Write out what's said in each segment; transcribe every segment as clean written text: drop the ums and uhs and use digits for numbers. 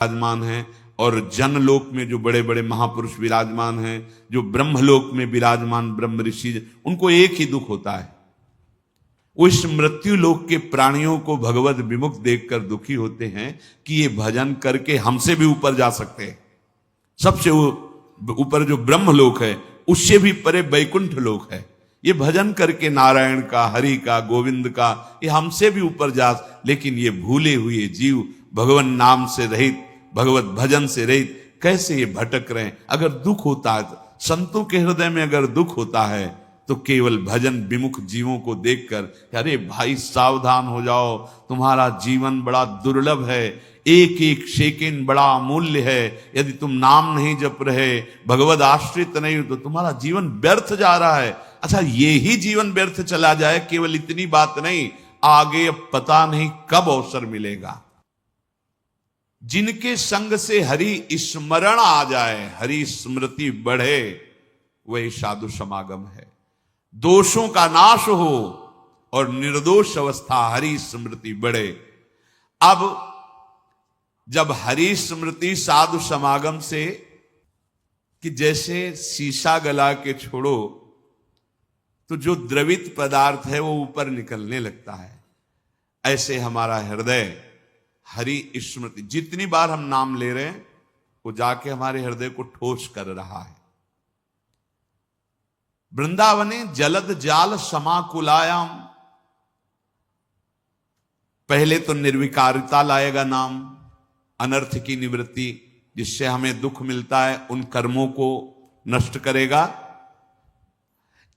विराजमान हैं, और जनलोक में जो बड़े बड़े महापुरुष विराजमान हैं, जो ब्रह्मलोक में विराजमान ब्रह्म ऋषि, उनको एक ही दुख होता है। वो इस मृत्यु लोक के प्राणियों को भगवत विमुख देखकर दुखी होते हैं कि ये भजन करके हमसे भी ऊपर जा सकते हैं। सबसे ऊपर जो ब्रह्मलोक है, उससे भी परे वैकुंठ लोक है। ये भजन करके नारायण का, हरि का, गोविंद का, ये हमसे भी ऊपर जा, लेकिन ये भूले हुए जीव भगवान नाम से रहित, भगवत भजन से रहित कैसे ये भटक रहे हैं। अगर दुख होता है, संतों के हृदय में अगर दुख होता है, तो केवल भजन विमुख जीवों को देखकर, अरे भाई सावधान हो जाओ, तुम्हारा जीवन बड़ा दुर्लभ है, एक एक सेकेंड बड़ा अमूल्य है। यदि तुम नाम नहीं जप रहे, भगवत आश्रित नहीं हो, तो तुम्हारा जीवन व्यर्थ जा रहा है। अच्छा, ये ही जीवन व्यर्थ चला जाए, केवल इतनी बात नहीं, आगे अब पता नहीं कब अवसर मिलेगा। जिनके संग से हरि स्मरण आ जाए, हरि स्मृति बढ़े, वही साधु समागम है। दोषों का नाश हो और निर्दोष अवस्था हरि स्मृति बढ़े। अब जब हरि स्मृति साधु समागम से, कि जैसे शीशा गला के छोड़ो तो जो द्रवित पदार्थ है वो ऊपर निकलने लगता है, ऐसे हमारा हृदय हरि स्मृति, जितनी बार हम नाम ले रहे हैं वो जाके हमारे हृदय को ठोस कर रहा है। वृंदावने जलद जाल समाकुलायाम, पहले तो निर्विकारिता लाएगा नाम, अनर्थ की निवृत्ति, जिससे हमें दुख मिलता है उन कर्मों को नष्ट करेगा।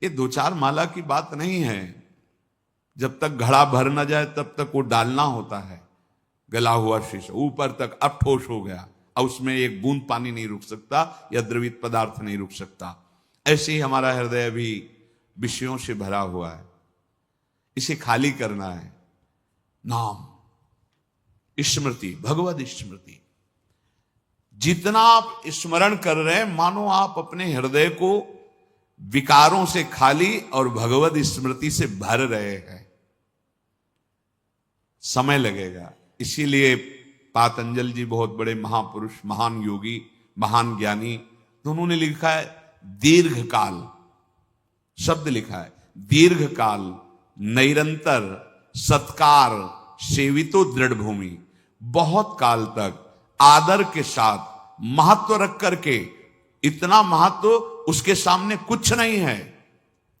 ये दो चार माला की बात नहीं है। जब तक घड़ा भर ना जाए तब तक वो डालना होता है। गला हुआ शीशा ऊपर तक अब ठोस हो गया, अब उसमें एक बूंद पानी नहीं रुक सकता या द्रवित पदार्थ नहीं रुक सकता। ऐसे ही हमारा हृदय भी विषयों से भरा हुआ है, इसे खाली करना है। नाम, स्मृति, भगवत स्मृति, जितना आप स्मरण कर रहे हैं, मानो आप अपने हृदय को विकारों से खाली और भगवत स्मृति से भर रहे हैं। समय लगेगा। इसीलिए पातंजल जी बहुत बड़े महापुरुष, महान योगी, महान ज्ञानी, तो उन्होंने लिखा है दीर्घ काल, शब्द लिखा है दीर्घ काल, निरंतर सत्कार सेवितो दृढ़ भूमि, बहुत काल तक आदर के साथ महत्व रख करके, इतना महत्व उसके सामने कुछ नहीं है,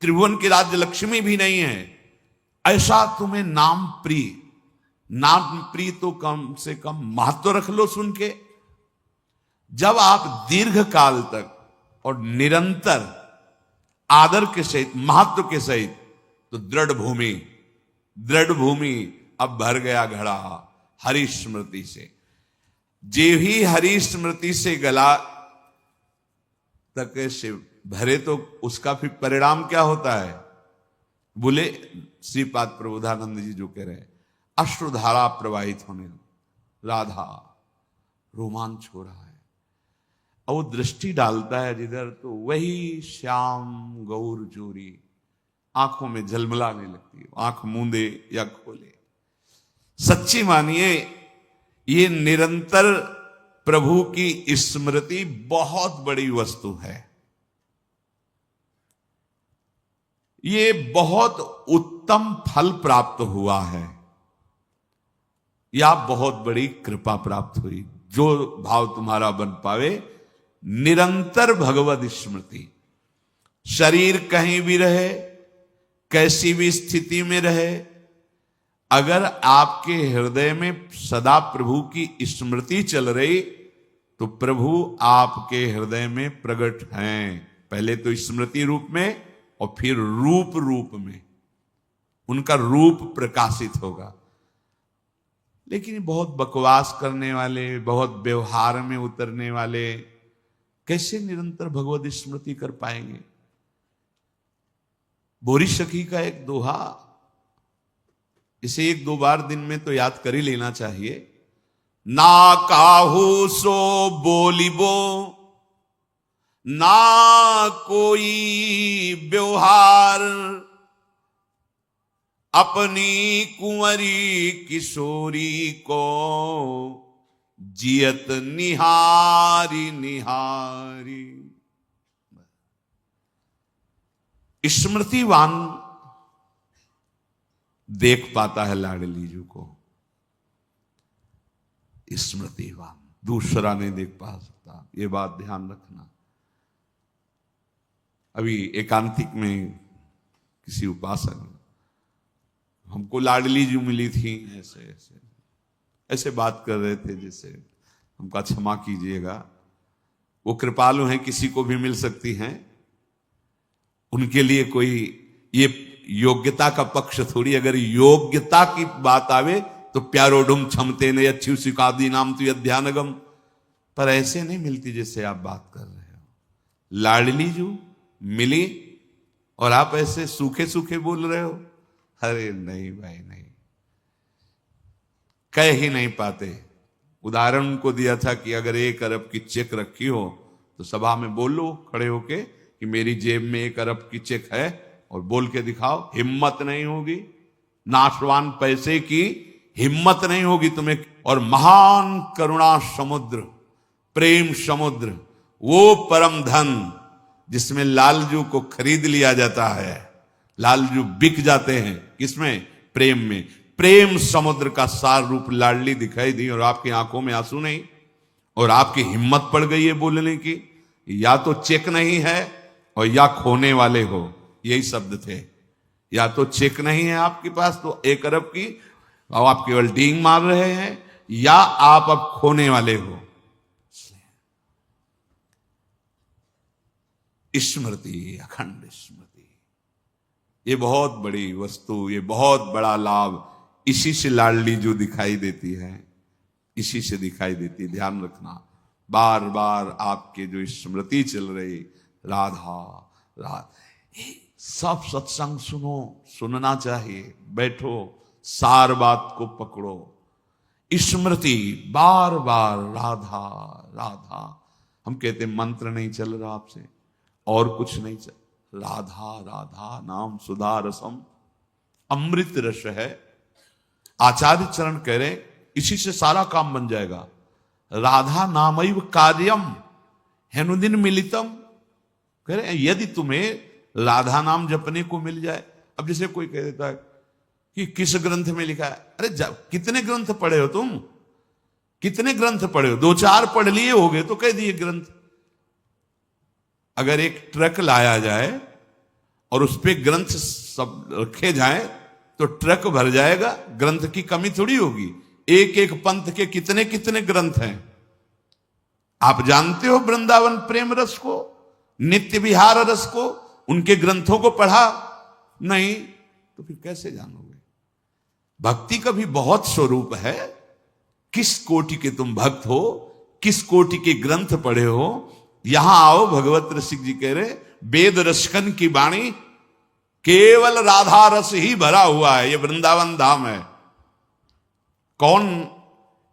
त्रिभुवन की राज्य लक्ष्मी भी नहीं है, ऐसा तुम्हें नाम प्रिय, नाम प्रिय तो कम से कम महत्व रख लो सुन के। जब आप दीर्घ काल तक और निरंतर आदर के सहित, महत्व के सहित, तो दृढ़ भूमि, दृढ़ भूमि अब भर गया घड़ा हरि स्मृति से। जे ही हरि स्मृति से गला तक से भरे, तो उसका फिर परिणाम क्या होता है? बोले श्रीपाद प्रबोधानंद जी जो कह रहे हैं, अश्रुधारा प्रवाहित होने, राधा रोमांच हो रहा है। और वो दृष्टि डालता है जिधर, तो वही श्याम गौर जोरी आंखों में झलमलाने लगती है, आंख मूंदे या खोले। सच्ची मानिए, ये निरंतर प्रभु की स्मृति बहुत बड़ी वस्तु है। ये बहुत उत्तम फल प्राप्त हुआ है, या बहुत बड़ी कृपा प्राप्त हुई। जो भाव तुम्हारा बन पावे, निरंतर भगवत स्मृति, शरीर कहीं भी रहे, कैसी भी स्थिति में रहे, अगर आपके हृदय में सदा प्रभु की स्मृति चल रही, तो प्रभु आपके हृदय में प्रकट हैं। पहले तो स्मृति रूप में और फिर रूप रूप में उनका रूप प्रकाशित होगा। लेकिन बहुत बकवास करने वाले, बहुत व्यवहार में उतरने वाले कैसे निरंतर भगवत स्मृति कर पाएंगे? बोरी सखी का एक दोहा, इसे एक दो बार दिन में तो याद कर ही लेना चाहिए। ना काहू सो बोलिबो, ना कोई व्यवहार, अपनी कुंवरी किशोरी को जियत निहारी निहारी। स्मृतिवान देख पाता है लाडली जी को, स्मृतिवान दूसरा नहीं देख पा सकता, ये बात ध्यान रखना। अभी एकांतिक में किसी उपासक हमको लाडली जी मिली थी, ऐसे ऐसे ऐसे बात कर रहे थे, जैसे हमका क्षमा कीजिएगा, वो कृपालु हैं, किसी को भी मिल सकती हैं, उनके लिए कोई ये योग्यता का पक्ष थोड़ी। अगर योग्यता की बात आवे तो प्यारोडुम क्षमते ने अच्छी सिकादी नाम तो अध्यानगम, पर ऐसे नहीं मिलती जैसे आप बात कर रहे हो। लाडली जो मिली और आप ऐसे सूखे सूखे बोल रहे हो, अरे नहीं भाई नहीं, कह ही नहीं पाते। उदाहरण को दिया था कि अगर 1 अरब की चेक रखी हो तो सभा में बोलो खड़े होके कि मेरी जेब में 1 अरब की चेक है, और बोल के दिखाओ। हिम्मत नहीं होगी, नाशवान पैसे की हिम्मत नहीं होगी तुम्हें। और महान करुणा समुद्र, प्रेम समुद्र, वो परम धन जिसमें लालजू को खरीद लिया जाता है, लालजू बिक जाते हैं, किसमें? प्रेम में। प्रेम समुद्र का सार रूप लाडली दिखाई दी, और आपकी आंखों में आंसू नहीं, और आपकी हिम्मत पड़ गई है बोलने की। या तो चेक नहीं है और या खोने वाले हो, यही शब्द थे। या तो चेक नहीं है आपके पास तो 1 अरब की, और आप केवल डींग मार रहे हैं, या आप अब खोने वाले हो। स्मृति, अखंड स्मृति, ये बहुत बड़ी वस्तु, ये बहुत बड़ा लाभ, इसी से लाडली जो दिखाई देती है, इसी से दिखाई देती है। ध्यान रखना, बार बार आपके जो स्मृति चल रही, राधा राधा, सब सत्संग सुनो, सुनना चाहिए, बैठो, सार बात को पकड़ो। स्मृति बार बार राधा राधा। हम कहते मंत्र नहीं चल रहा आपसे, और कुछ नहीं चल, राधा राधा नाम सुधा रसम, अमृत रस है। आचार्य चरण कह रहे इसी से सारा काम बन जाएगा। राधा नामैव कार्यम हेनुदिन मिलितम, कह रहे यदि तुम्हें राधा नाम जपने को मिल जाए। अब जैसे कोई कह देता है कि किस ग्रंथ में लिखा है, अरे कितने ग्रंथ पढ़े हो तुम, कितने ग्रंथ पढ़े हो? 2-4 पढ़ लिए होगे तो कह दिए ग्रंथ। अगर एक ट्रक लाया जाए और उस पे ग्रंथ सब रखे जाए तो ट्रक भर जाएगा, ग्रंथ की कमी थोड़ी होगी। एक एक पंथ के कितने कितने ग्रंथ हैं। आप जानते हो वृंदावन प्रेम रस को, नित्य विहार रस को, उनके ग्रंथों को पढ़ा नहीं तो फिर कैसे जानोगे? भक्ति का भी बहुत स्वरूप है। किस कोटि के तुम भक्त हो, किस कोटि के ग्रंथ पढ़े हो, यहां आओ। भगवत रसिक जी कह रहे वेद रसकन की वाणी, केवल राधा रस ही भरा हुआ है। ये वृंदावन धाम है। कौन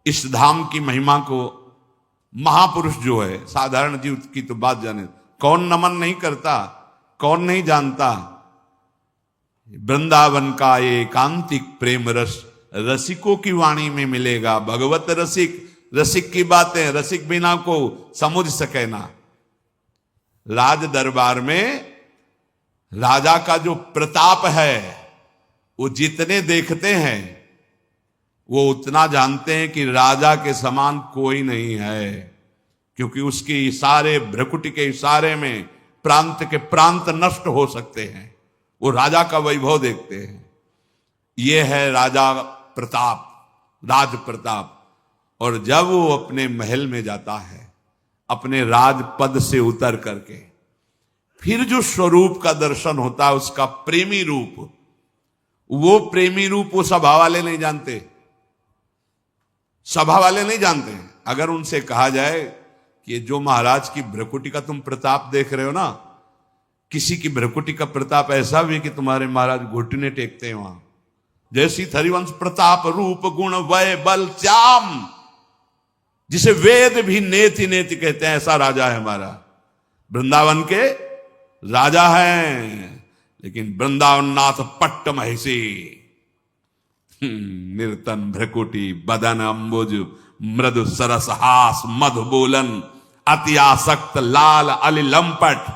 इस धाम की महिमा को, महापुरुष जो है, साधारण जीव की तो बात जाने, कौन नमन नहीं करता, कौन नहीं जानता? वृंदावन का एकांतिक प्रेम रस रसिकों की वाणी में मिलेगा। भगवत रसिक, रसिक की बातें रसिक बिना को समझ सके ना। राज दरबार में राजा का जो प्रताप है, वो जितने देखते हैं वो उतना जानते हैं कि राजा के समान कोई नहीं है, क्योंकि उसके इशारे, भ्रकुटी के इशारे में प्रांत के प्रांत नष्ट हो सकते हैं। वो राजा का वैभव देखते हैं। ये है राजा प्रताप, राज प्रताप। और जब वो अपने महल में जाता है, अपने राजपद से उतर करके, फिर जो स्वरूप का दर्शन होता है, उसका प्रेमी रूप, वो प्रेमी रूप वो सभा वाले नहीं जानते, सभा वाले नहीं जानते। अगर उनसे कहा जाए कि जो महाराज की भ्रकुटी का तुम प्रताप देख रहे हो ना, किसी की भ्रकुटी का प्रताप ऐसा भी कि तुम्हारे महाराज घुटने टेकते हैं वहां, जैसी हरिवंश प्रताप रूप गुण वय बल श्याम, जिसे वेद भी नेति नेति कहते हैं, ऐसा राजा है हमारा। वृंदावन के राजा हैं, लेकिन वृंदावन नाथ पट्ट महिषी, निर्तन भ्रकुटी बदन अंबुज मृदु सरस हास मधु बोलन, अति आसक्त लाल अली लंपट,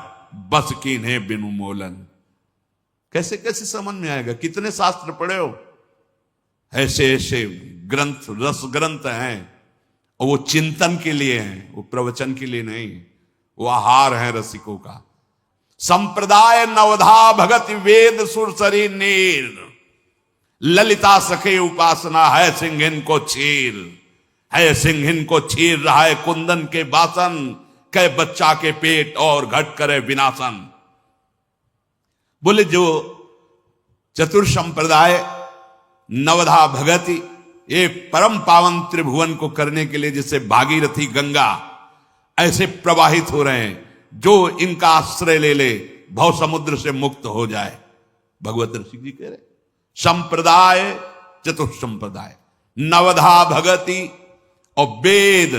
बस कीन्हे बिनु मोलन। कैसे कैसे समझ में आएगा? कितने शास्त्र पढ़े हो? ऐसे ऐसे ग्रंथ, रस ग्रंथ हैं, और वो चिंतन के लिए हैं, वो प्रवचन के लिए नहीं। वो आहार है रसिकों का। संप्रदाय नवधा भगति वेद सुरसरी नीर, ललिता सखे उपासना है सिंहिन को चीर, है सिंहिन को चीर रहा है कुंदन के बासन, कै बच्चा के पेट और घट करे विनाशन। बोले जो चतुर संप्रदाय नवधा भगति, ये परम पावन त्रिभुवन को करने के लिए जैसे भागीरथी गंगा ऐसे प्रवाहित हो रहे हैं, जो इनका आश्रय ले ले भव समुद्र से मुक्त हो जाए। भगवत ऋषि जी कह रहे संप्रदाय चतुर संप्रदाय नवधा भगति और वेद,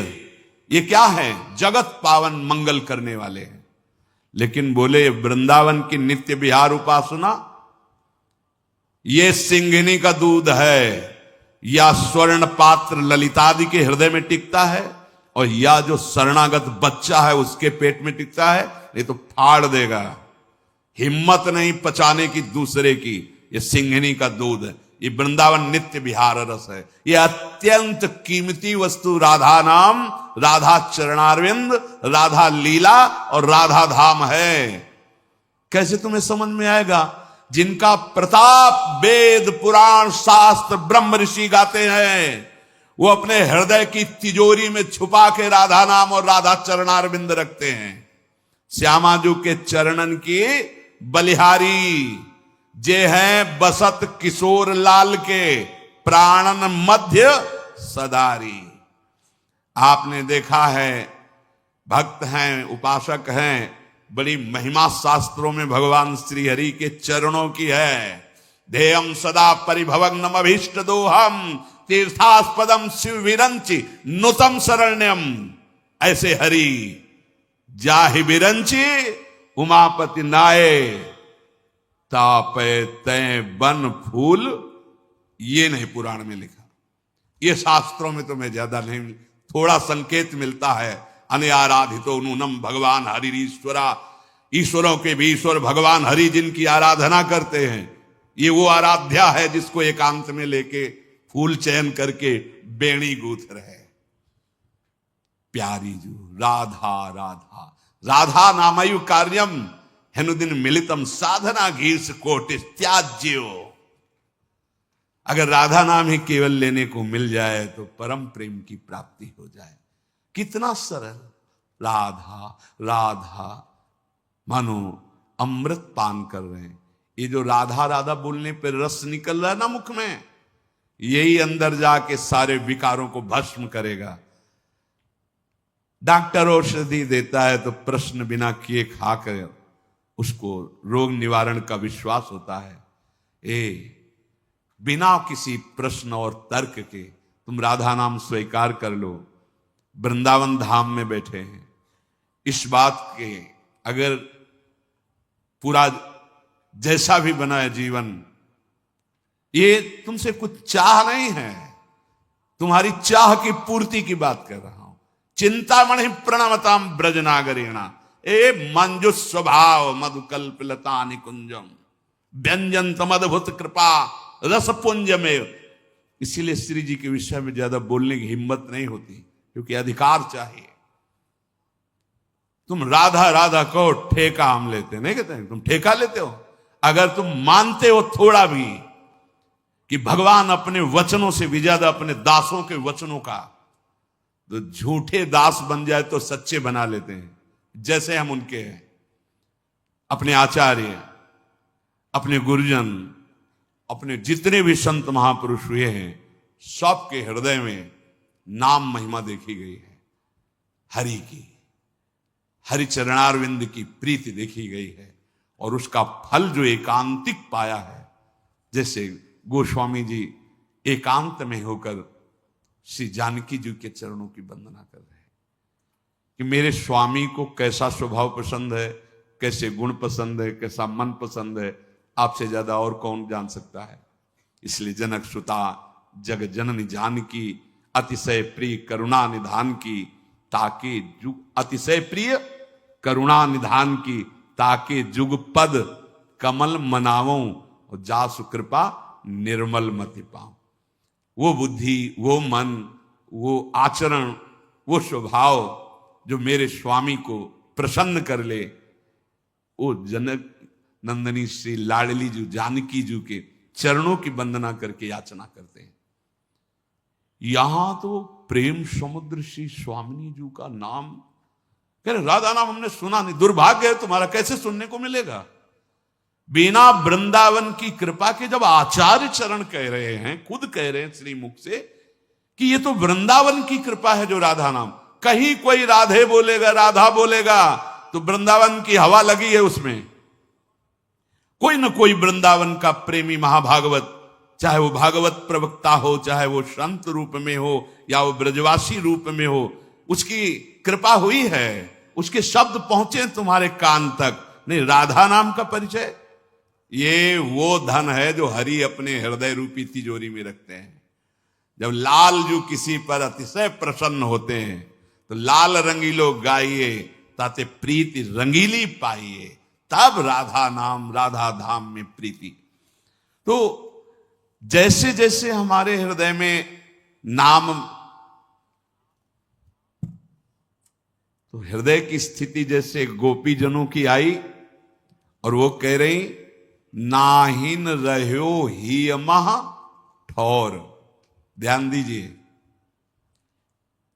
ये क्या है? जगत पावन मंगल करने वाले हैं। लेकिन बोले वृंदावन की नित्य विहार उपासना, ये सिंहिनी का दूध है, या स्वर्ण पात्र ललितादि के हृदय में टिकता है, और या जो शरणागत बच्चा है उसके पेट में टिकता है, ये तो फाड़ देगा। हिम्मत नहीं पचाने की दूसरे की। ये सिंहिनी का दूध है, ये वृंदावन नित्य विहार रस है। ये अत्यंत कीमती वस्तु राधा नाम, राधा चरणारविंद, राधा लीला और राधा धाम है। कैसे तुम्हें समझ में आएगा? जिनका प्रताप वेद पुराण शास्त्र ब्रह्म ऋषि गाते हैं, वो अपने हृदय की तिजोरी में छुपा के राधा नाम और राधा चरणारविंद रखते हैं। श्यामाजू के चरणन की बलिहारी जे हैं बसत किशोर लाल के, प्राणन मध्य सदारी। आपने देखा है, भक्त हैं, उपासक हैं, बड़ी महिमा शास्त्रों में भगवान श्री हरि के चरणों की है। ध्येयम सदा परिभवग्नम अभीष्ट दोहम, तीर्थास्पदम शिव विरंचि नुतम शरण्यम। ऐसे हरि जाहि विरंचि उमापति नाये, तापे तय बन फूल। ये नहीं पुराण में लिखा, ये शास्त्रों में तो मैं ज्यादा नहीं, थोड़ा संकेत मिलता है। अनआराधितो नूनम भगवान हरिरीश्वरा, ईश्वरों के भी ईश्वर भगवान हरि जिनकी आराधना करते हैं, ये वो आराध्या है जिसको एकांत में लेके फूल चयन करके बेणी गूंथ रहे। प्यारी जो राधा राधा राधा नामयु कार्यम हेनुदिन मिलितम साधना घीस कोटिस त्याज्यो। अगर राधा नाम ही केवल लेने को मिल जाए तो परम प्रेम की प्राप्ति हो जाए। कितना सरल, राधा राधा, मानो अमृत पान कर रहे हैं। ये जो राधा राधा बोलने पर रस निकल रहा है ना मुख में, यही अंदर जाके सारे विकारों को भस्म करेगा। डॉक्टर औषधि देता है तो प्रश्न बिना किए खाकर उसको रोग निवारण का विश्वास होता है। बिना किसी प्रश्न और तर्क के तुम राधा नाम स्वीकार कर लो। वृंदावन धाम में बैठे हैं, इस बात के अगर पूरा जैसा भी बना है जीवन, ये तुमसे कुछ चाह नहीं है, तुम्हारी चाह की पूर्ति की बात कर रहा हूं। चिंतामणि प्रणमताम ब्रजनागरेणा, ए मंजु स्वभाव मधुकल्पलता निकुंजम व्यंजन तमद्भुत कृपा रसपुंज में। इसीलिए श्री जी के विषय में ज्यादा बोलने की हिम्मत नहीं होती, क्योंकि अधिकार चाहिए। तुम राधा राधा कहो, ठेका हम लेते नहीं, कहते हैं तुम ठेका लेते हो। अगर तुम मानते हो थोड़ा भी कि भगवान अपने वचनों से भी ज्यादा अपने दासों के वचनों का, तो झूठे दास बन जाए तो सच्चे बना लेते हैं। जैसे हम उनके हैं, अपने आचार्य, अपने गुरुजन, अपने जितने भी संत महापुरुष हुए हैं, सबके हृदय में नाम महिमा देखी गई है। हरि की, हरि चरणारविंद की प्रीति देखी गई है, और उसका फल जो एकांतिक पाया है। जैसे गोस्वामी जी एकांत में होकर श्री जानकी जी के चरणों की वंदना कर रहे हैं कि मेरे स्वामी को कैसा स्वभाव पसंद है, कैसे गुण पसंद है, कैसा मन पसंद है, आपसे ज्यादा और कौन जान सकता है। इसलिए जनक सुता जग जननी जानकी अतिशय प्रिय करुणा निधान की, ताके जुग अतिशय प्रिय करुणा निधान की, ताके जुग पद कमल मनावों, और जासु कृपा निर्मल मति पाऊं। वो बुद्धि, वो मन, वो आचरण, वो स्वभाव जो मेरे स्वामी को प्रसन्न कर ले, वो जनक नंदनी श्री लाडली जी जानकी जी के चरणों की वंदना करके याचना करते हैं। यहां तो प्रेम समुद्र श्री स्वामिनी जी का नाम कह रहे, राधा नाम हमने सुना नहीं, दुर्भाग्य है तुम्हारा, कैसे सुनने को मिलेगा? बिना वृंदावन की कृपा के जब आचार्य चरण कह रहे हैं, खुद कह रहे हैं श्री मुख से कि ये तो वृंदावन की कृपा है जो राधा नाम, कहीं कोई राधे बोलेगा, राधा बोलेगा तो वृंदावन की हवा लगी है उसमें। कोई न कोई वृंदावन का प्रेमी महाभागवत, चाहे वो भागवत प्रवक्ता हो, चाहे वो संत रूप में हो या वो ब्रजवासी रूप में हो, उसकी कृपा हुई है, उसके शब्द पहुंचे तुम्हारे कान तक। नहीं, राधा नाम का परिचय, ये वो धन है जो हरि अपने हृदय रूपी तिजोरी में रखते हैं। जब लाल जू किसी पर अतिशय प्रसन्न होते हैं तो लाल रंगीलो गाइए, ताते प्रीति रंगीली पाइए, तब राधा नाम राधा धाम में प्रीति। तो जैसे जैसे हमारे हृदय में नाम, तो हृदय की स्थिति जैसे गोपी जनों की आई और वो कह रही, नाहिन रह्यो ही मह ठौर। ध्यान दीजिए,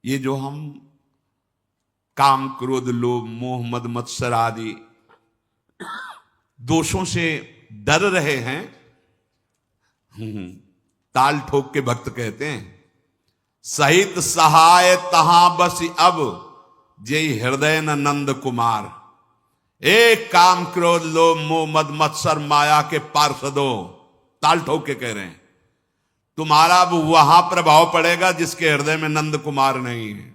ये जो हम काम क्रोध लोभ मोह मद मत्सर आदि दोषों से डर रहे हैं, ताल ठोक के भक्त कहते हैं, सहित सहाय तहां बस अब जय हृदय न नंद कुमार। एक काम क्रोध लोभ मोह मद मत्सर माया के पार्षदों, ताल ठोक के कह रहे हैं, तुम्हारा अब वहां प्रभाव पड़ेगा जिसके हृदय में नंद कुमार नहीं है।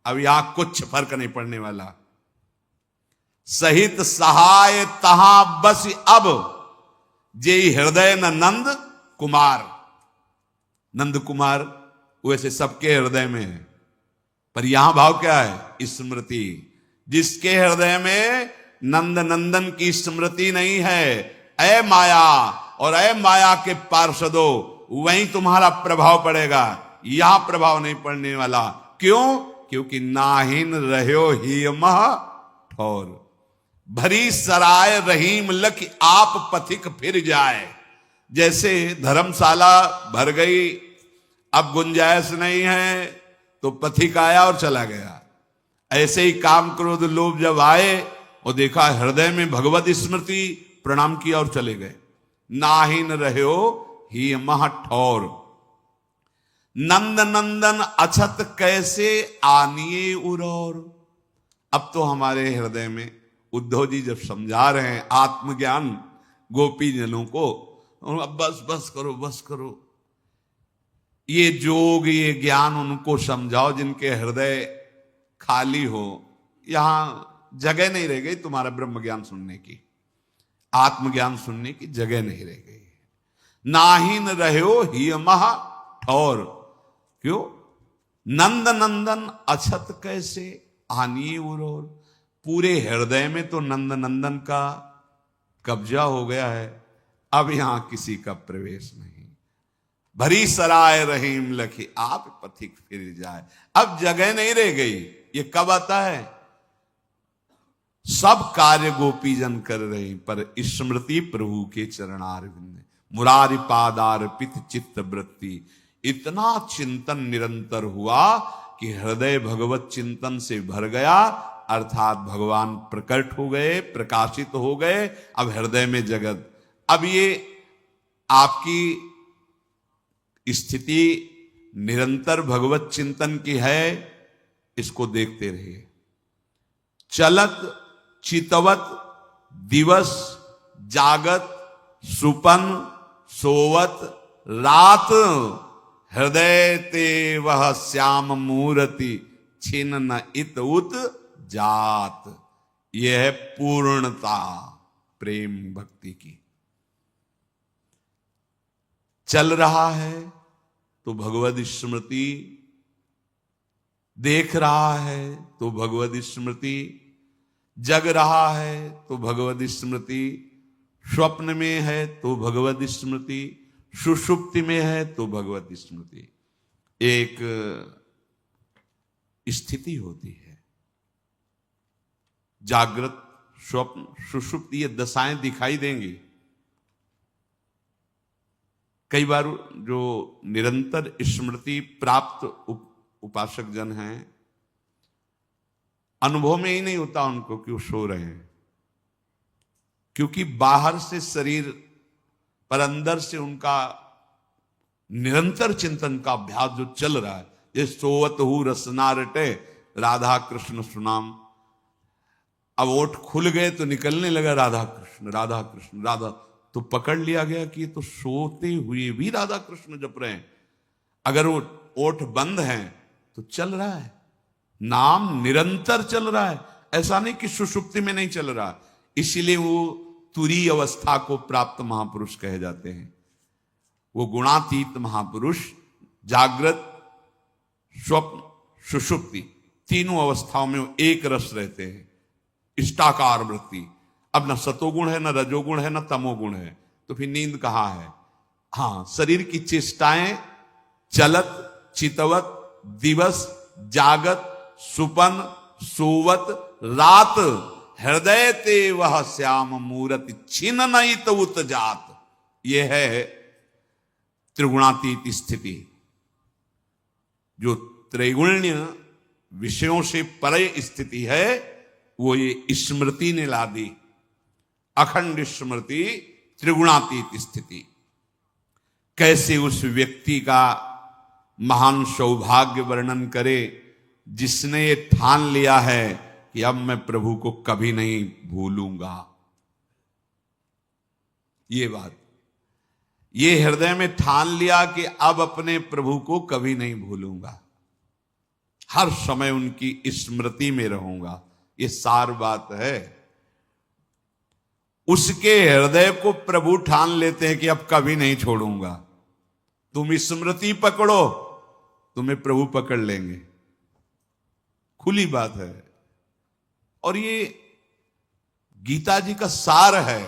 अब यहां कुछ फर्क नहीं पड़ने वाला। सहित सहाय तहां बस अब जे हृदय न नंद कुमार। नंद कुमार वैसे सबके हृदय में है, पर यहां भाव क्या है? स्मृति। जिसके हृदय में नंद नंदन की स्मृति नहीं है, ऐ माया और ऐ माया के पार्षदों, वहीं तुम्हारा प्रभाव पड़ेगा, यहां प्रभाव नहीं पड़ने वाला। क्यों? क्योंकि नाहिन रह्यो ही मह ठौर। भरी सराय रहीम लख आप पथिक फिर जाए। जैसे धर्मशाला भर गई, अब गुंजाइश नहीं है, तो पथिक आया और चला गया। ऐसे ही काम क्रोध लोभ जब आए और देखा हृदय में भगवत स्मृति, प्रणाम किया और चले गए। नाहिन रह्यो ही मह ठौर। नंद नंदन अछत कैसे आनिए उरौर। अब तो हमारे हृदय में उद्धव जी जब समझा रहे हैं आत्मज्ञान गोपी जनों को, अब बस बस करो, बस करो, ये जोग ये ज्ञान उनको समझाओ जिनके हृदय खाली हो। यहां जगह नहीं रह गई तुम्हारा ब्रह्म ज्ञान सुनने की, आत्मज्ञान सुनने की जगह नहीं रह गई। नाहिन रह्यो ही मह ठौर। क्यों? नंद नंदन अछत कैसे आनिए उरौर। पूरे हृदय में तो नंद नंदन का कब्जा हो गया है, अब यहां किसी का प्रवेश नहीं। भरी सराय रहीम लखी आप पथिक फिर जाए। अब जगह नहीं रह गई। ये कब आता है? सब कार्य गोपीजन कर रहे, पर स्मृति प्रभु के चरणारविंद, मुरारी पादार्पित चित्त वृत्ति। इतना चिंतन निरंतर हुआ कि हृदय भगवत चिंतन से भर गया, अर्थात भगवान प्रकट हो गए, प्रकाशित हो गए। अब हृदय में जगत। अब ये आपकी स्थिति निरंतर भगवत चिंतन की है, इसको देखते रहिए। चलत चितवत दिवस जागत सुपन सोवत रात, हृदय ते वह श्याम मूर्ति छिन न इत उत जात। यह है पूर्णता प्रेम भक्ति की। चल रहा है तो भगवत स्मृति देख रहा है तो भगवद स्मृति, जग रहा है तो भगवद स्मृति, स्वप्न में है तो भगवद स्मृति, सुषुप्ति में है तो भगवद स्मृति। एक स्थिति होती है, जागृत, स्वप्न, सुषुप्ति, ये दशाएं दिखाई देंगी। कई बार जो निरंतर स्मृति प्राप्त उपासक जन हैं, अनुभव में ही नहीं होता उनको कि वो सो रहे हैं, क्योंकि बाहर से शरीर पर अंदर से उनका निरंतर चिंतन का अभ्यास जो चल रहा है। ये सोवत हु रसना रटे राधा कृष्ण सुनाम, अब ओठ खुल गए तो निकलने लगा राधा कृष्ण राधा कृष्ण राधा, तो पकड़ लिया गया कि तो सोते हुए भी राधा कृष्ण जप रहे हैं। अगर वो ओठ बंद हैं तो चल रहा है, नाम निरंतर चल रहा है, ऐसा नहीं कि सुषुप्ति में नहीं चल रहा। इसीलिए वो तुरी अवस्था को प्राप्त महापुरुष कहे जाते हैं। वो गुणातीत महापुरुष जागृत, स्वप्न, सुषुप्ति तीनों अवस्थाओं में वो एक रस रहते हैं, इष्टाकार वृत्ति। अब न सतोगुण है, न रजोगुण है, न तमोगुण है, तो फिर नींद कहाँ है? हाँ, शरीर की चेष्टाएं चलत चितवत दिवस जागत सुपन सोवत रात, हृदय ते वह श्याम मूरति छिन नहीं तो उत जात। यह है त्रिगुणातीत स्थिति, जो त्रैगुण्य विषयों से परे स्थिति है, वो ये स्मृति ने ला दी। अखंड स्मृति, त्रिगुणातीत स्थिति। कैसे उस व्यक्ति का महान सौभाग्य वर्णन करे जिसने ये ठान लिया है कि अब मैं प्रभु को कभी नहीं भूलूंगा। ये बात, ये हृदय में ठान लिया कि अब अपने प्रभु को कभी नहीं भूलूंगा, हर समय उनकी स्मृति में रहूंगा। ये सार बात है। उसके हृदय को प्रभु ठान लेते हैं कि अब कभी नहीं छोड़ूंगा। तुम स्मृति पकड़ो, तुम्हें प्रभु पकड़ लेंगे, खुली बात है। और ये गीता जी का सार है।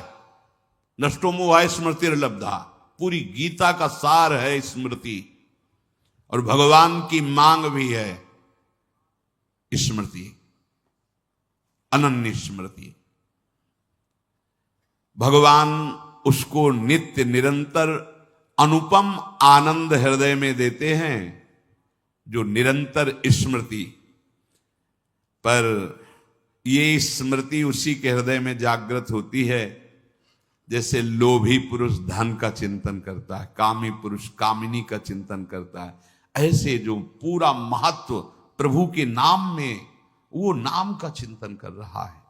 नष्टो मोहाय स्मृतिर्लब्धा, पूरी गीता का सार है स्मृति। और भगवान की मांग भी है स्मृति, अनन्य स्मृति। भगवान उसको नित्य निरंतर अनुपम आनंद हृदय में देते हैं, जो निरंतर स्मृति। पर ये स्मृति उसी के हृदय में जागृत होती है जैसे लोभी पुरुष धन का चिंतन करता है, कामी पुरुष कामिनी का चिंतन करता है। ऐसे जो पूरा महत्व प्रभु के नाम में, वो नाम का चिंतन कर रहा है।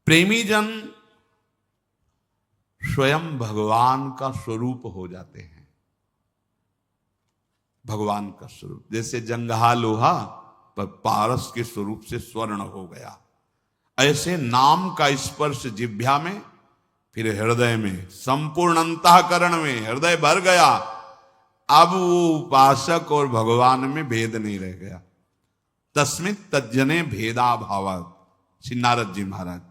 प्रेमी जन स्वयं भगवान का स्वरूप हो जाते हैं। भगवान का स्वरूप, जैसे जंगहा लोहा पर पारस के स्वरूप से स्वर्ण हो गया, ऐसे नाम का स्पर्श जिह्वा में, फिर हृदय में, संपूर्ण अंतःकरण में हृदय भर गया। अब वो उपासक और भगवान में भेद नहीं रह गया। तस्मिन् तज्जने भेदा भावात्, श्री नारद जी महाराज।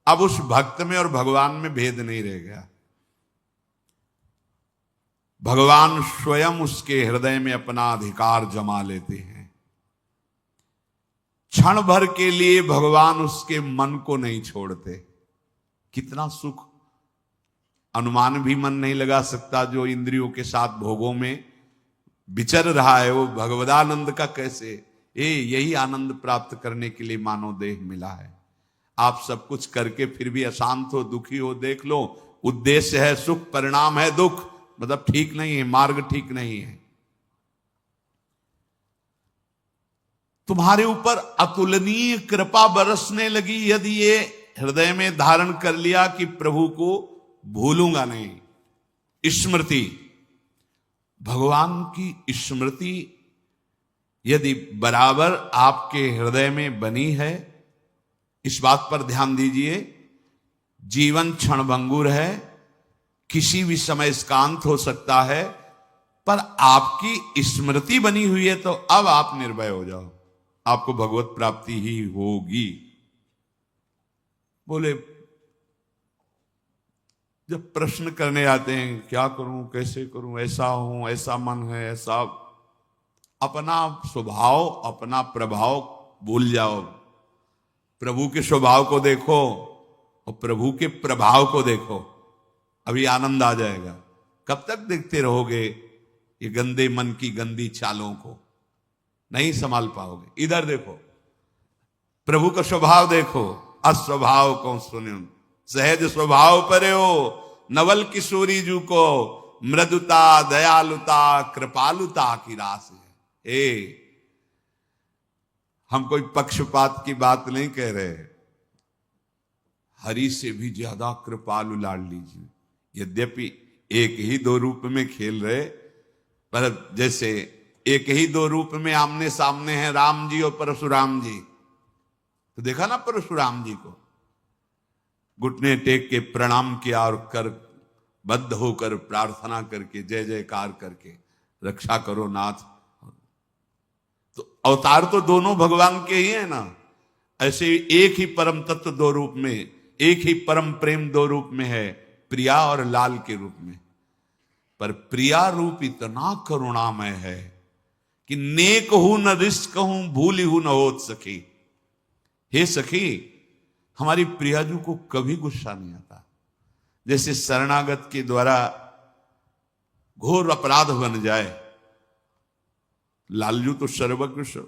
अब उस भक्त में और भगवान में भेद नहीं रह गया। भगवान स्वयं उसके हृदय में अपना अधिकार जमा लेते हैं। क्षण भर के लिए भगवान उसके मन को नहीं छोड़ते। कितना सुख, अनुमान भी मन नहीं लगा सकता। जो इंद्रियों के साथ भोगों में विचर रहा है, वो भगवदानंद का कैसे, यही आनंद प्राप्त करने के लिए मानव देह मिला है। आप सब कुछ करके फिर भी अशांत हो, दुखी हो, देख लो। उद्देश्य है सुख, परिणाम है दुख, मतलब ठीक नहीं है, मार्ग ठीक नहीं है। तुम्हारे ऊपर अतुलनीय कृपा बरसने लगी यदि ये हृदय में धारण कर लिया कि प्रभु को भूलूंगा नहीं। स्मृति, भगवान की स्मृति यदि बराबर आपके हृदय में बनी है, इस बात पर ध्यान दीजिए। जीवन क्षणभंगुर है, किसी भी समय इसका अंत हो सकता है। पर आपकी स्मृति बनी हुई है तो अब आप निर्भय हो जाओ, आपको भगवत प्राप्ति ही होगी। बोले जब प्रश्न करने आते हैं क्या करूं कैसे करूं, ऐसा हूं ऐसा मन है ऐसा, अपना स्वभाव अपना प्रभाव भूल जाओ, प्रभु के स्वभाव को देखो और प्रभु के प्रभाव को देखो, अभी आनंद आ जाएगा। कब तक देखते रहोगे ये गंदे मन की गंदी चालों को, नहीं संभाल पाओगे। इधर देखो, प्रभु का स्वभाव देखो, अस्वभाव को सुनो सहज स्वभाव परे हो, नवल किशोरी जू को मृदुता दयालुता कृपालुता की रास है। हम कोई पक्षपात की बात नहीं कह रहे, हरि से भी ज्यादा कृपालु लाडली जी, यद्यपि एक ही दो रूप में खेल रहे, पर जैसे एक ही दो रूप में आमने सामने हैं राम जी और परशुराम जी, तो देखा ना परशुराम जी को घुटने टेक के प्रणाम किया और कर बद्ध होकर प्रार्थना करके जय जयकार करके रक्षा करो नाथ। तो अवतार तो दोनों भगवान के ही है ना, ऐसे एक ही परम तत्व दो रूप में, एक ही परम प्रेम दो रूप में है, प्रिया और लाल के रूप में। पर प्रिया रूप इतना करुणामय है कि नेक हूं न रिश्क हूं भूली हूं न होत सखी। हे सखी, हमारी प्रियाजू को कभी गुस्सा नहीं आता। जैसे शरणागत के द्वारा घोर अपराध बन जाए, लालजू तो सर्वकृष्ण,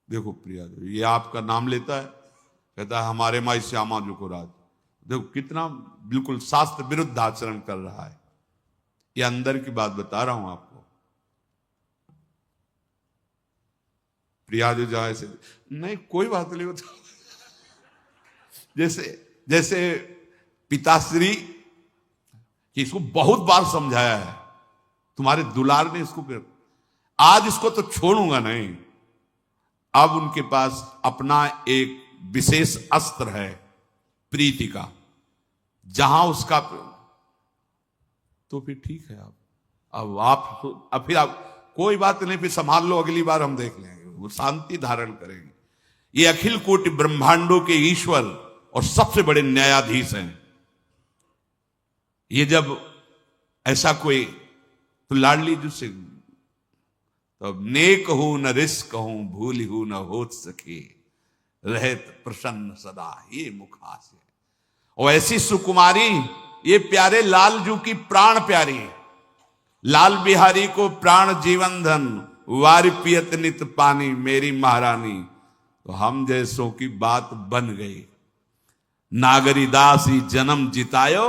देखो प्रियाजू ये आपका नाम लेता है, कहता है हमारे माई श्यामा जी को राज, देखो कितना बिल्कुल शास्त्र विरुद्ध आचरण कर रहा है। ये अंदर की बात बता रहा हूं आपको। प्रिया जो जाए से नहीं, कोई बात नहीं होता। जैसे पिताश्री कि इसको बहुत बार समझाया है, तुम्हारे दुलार ने इसको, आज इसको तो छोड़ूंगा नहीं। अब उनके पास अपना एक विशेष अस्त्र है प्रीति का, जहां उसका, तो फिर ठीक है। अब फिर आप कोई बात नहीं, फिर संभाल लो, अगली बार हम देख लेंगे, वो शांति धारण करेंगे। ये अखिल कोटि ब्रह्मांडों के ईश्वर और सबसे बड़े न्यायाधीश हैं। ये जब ऐसा कोई, तो लाडली जी से तो नेक हूं न रिश्क हूं भूली हूं न होत सके, रहत प्रसन्न सदा ये मुखास है। और ऐसी सुकुमारी, ये प्यारे लालजू की प्राण प्यारी, लाल बिहारी को प्राण जीवन धन वारि पियत नित पानी मेरी महारानी। तो हम जैसों की बात बन गई, नागरी दासी जन्म जितायो।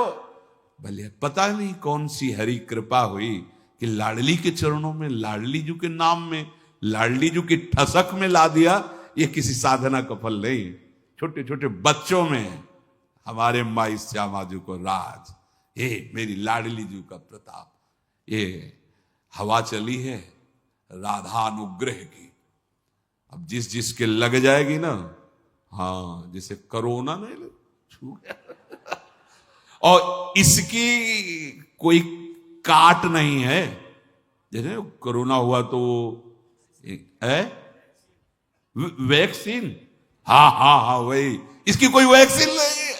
भले पता नहीं कौन सी हरी कृपा हुई कि लाडली के चरणों में, लाडली जू के नाम में, लाडली जू की ठसक में ला दिया। ये किसी साधना का फल नहीं, छोटे छोटे बच्चों में हमारे माई श्यामा जू को राज, ये मेरी लाडली जू का प्रताप। ये हवा चली है राधा अनुग्रह की, अब जिस जिसके लग जाएगी ना, हाँ जैसे कोरोना नहीं छू गया और इसकी कोई काट नहीं है। जैसे कोरोना हुआ तो है वैक्सीन, हाँ हाँ हाँ वही, इसकी कोई वैक्सीन नहीं है।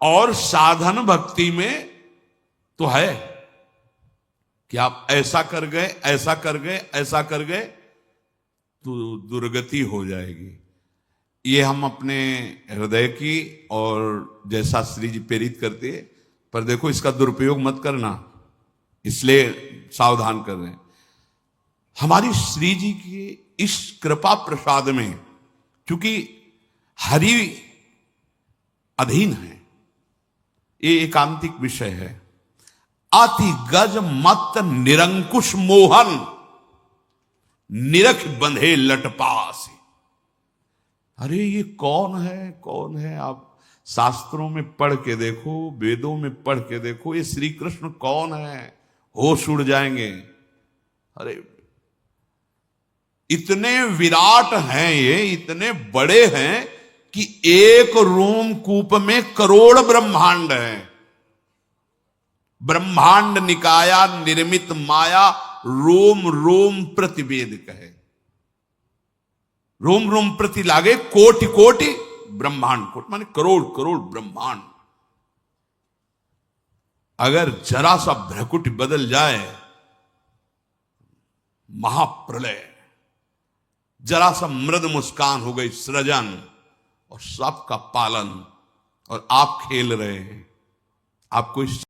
और साधन भक्ति में तो है कि आप ऐसा कर गए ऐसा कर गए ऐसा कर गए तो दुर्गति हो जाएगी। ये हम अपने हृदय की और जैसा श्री जी प्रेरित करते हैं, पर देखो इसका दुरुपयोग मत करना, इसलिए सावधान कर रहे हैं। हमारी श्री जी की इस कृपा प्रसाद में, क्योंकि हरि अधीन है, ये एकांतिक विषय है। अति गज मत निरंकुश मोहन निरख बंधे लटपास। अरे ये कौन है कौन है, आप शास्त्रों में पढ़ के देखो, वेदों में पढ़ के देखो, ये श्री कृष्ण कौन है, होश उड़ जाएंगे। अरे इतने विराट हैं, ये इतने बड़े हैं कि एक रोम कूप में करोड़ ब्रह्मांड है। ब्रह्मांड निकाया निर्मित माया रोम रोम प्रतिवेद कहे। रोम रोम प्रति लागे कोटि कोटि ब्रह्मांड, कोटि माने करोड़ करोड़ ब्रह्मांड। अगर जरा सा भ्रकुटी बदल जाए महाप्रलय, जरा सा मृद मुस्कान हो गई सृजन और सबका पालन, और आप खेल रहे हैं। आपको इस